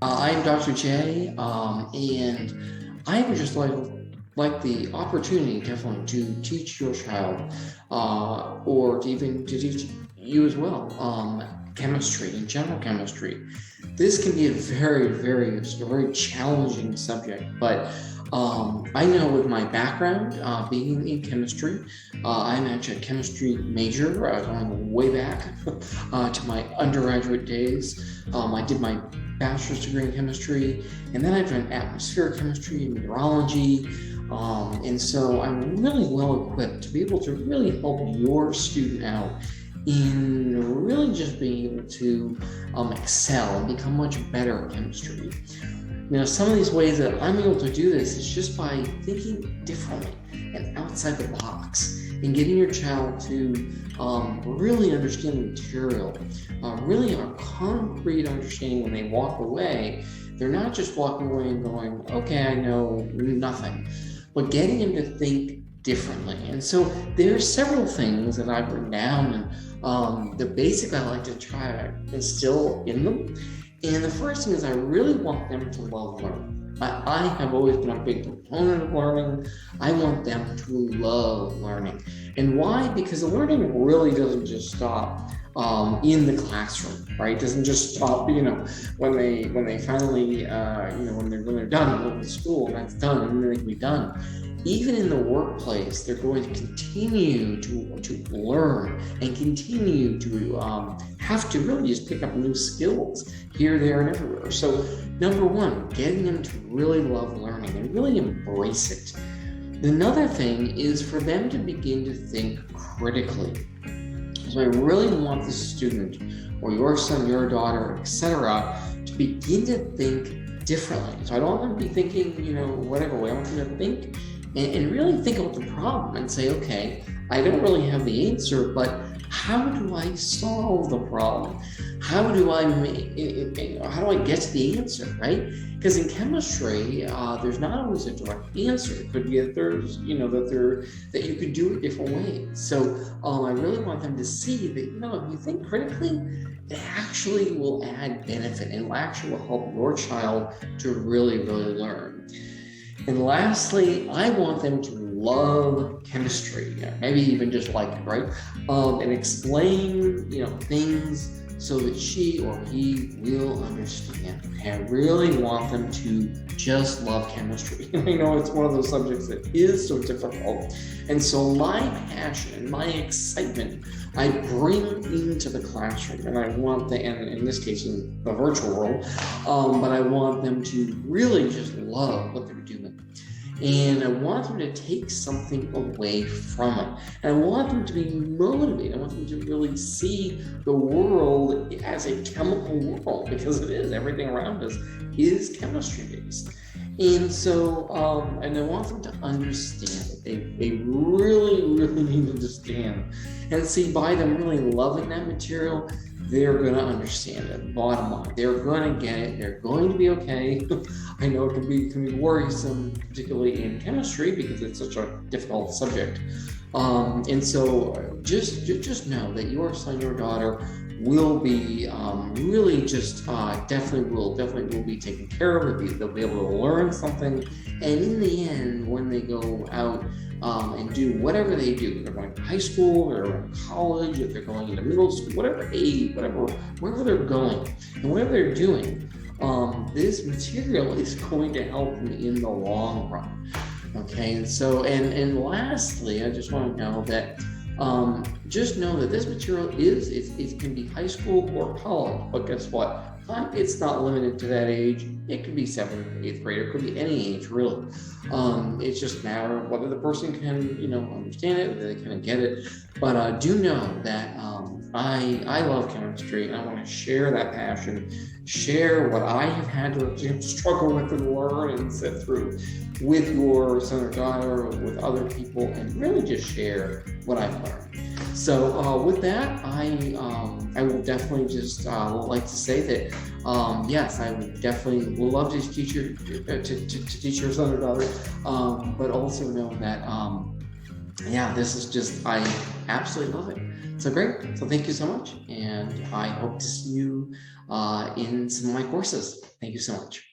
I'm Dr. J, and I would just like the opportunity, definitely, to teach your child, or to teach you as well, chemistry and general chemistry. This can be a very challenging subject, but I know with my background, being in chemistry, I'm actually a chemistry major. I was going way back to my undergraduate days. I did my bachelor's degree in chemistry, and then I've done atmospheric chemistry and meteorology. And so I'm really well equipped to be able to really help your student out in really just being able to excel and become much better at chemistry. Now, some of these ways that I'm able to do this is just by thinking differently and outside the box and getting your child to really understand the material, really a concrete understanding when they walk away. They're not just walking away and going, okay, I know nothing, but getting them to think differently. And so there's several things that I've written down, and the basic I like to try to instill in them. And the first thing is I really want them to love learning. I have always been a big proponent of learning. I want them to love learning. And why? Because the learning really doesn't just stop in the classroom, right? It doesn't just stop, when they finally, when they're done with school, that's done, and then they can be done. Even in the workplace, they're going to continue to learn and continue to have to really just pick up new skills here, there, and everywhere. So number one, getting them to really love learning and really embrace it. Another thing is for them to begin to think critically. So I really want the student or your son, your daughter, etc., to begin to think differently. So I don't want them to be thinking, whatever way. I want them to think and really think about the problem and say, okay, I don't really have the answer, but how do I solve the problem? How do I get to the answer, right? Because in chemistry, there's not always a direct answer. It could be that that you could do it different ways. So I really want them to see that, if you think critically, it actually will add benefit and will actually help your child to really learn. And lastly, I want them to love chemistry, maybe even just like it, right? And explain, things so that she or he will understand. Okay, I really want them to just love chemistry. I know it's one of those subjects that is so difficult. And so my passion, my excitement, I bring into the classroom, and I want and in this case, in the virtual world, but I want them to really just love what they're doing. And I want them to take something away from it. And I want them to be motivated. I want them to really see the world as a chemical world, because it is. Everything around us is chemistry based. And so, and I want them to understand it. They really need to understand. And see, by them really loving that material, they're going to understand it. Bottom line, they're going to get it. They're going to be okay. I know it can be worrisome, particularly in chemistry, because it's such a difficult subject. And so just know that your son, your daughter will be really just definitely will be taken care of. They'll be able to learn something. And in the end, when they go out and do whatever they do, if they're going to high school, or they're in college, if they're going into middle school, wherever they're going and whatever they're doing, this material is going to help them in the long run. Okay, and so and lastly, I just want to know that just know that this material it can be high school or college, but guess what? It's not limited to that age. It could be 7th or 8th grade. It could be any age, really. It's just a matter of whether the person can, understand it, whether they kind of get it. But do know that I love chemistry, and I want to share that passion, share what I have had to struggle with and learn and sit through with your son or daughter, or with other people, and really just share what I've learned. So with that, I will definitely just like to say that yes, I will love to teach your son or daughter, but also know that yeah, this is just, I absolutely love it. So great. So thank you so much. And I hope to see you in some of my courses. Thank you so much.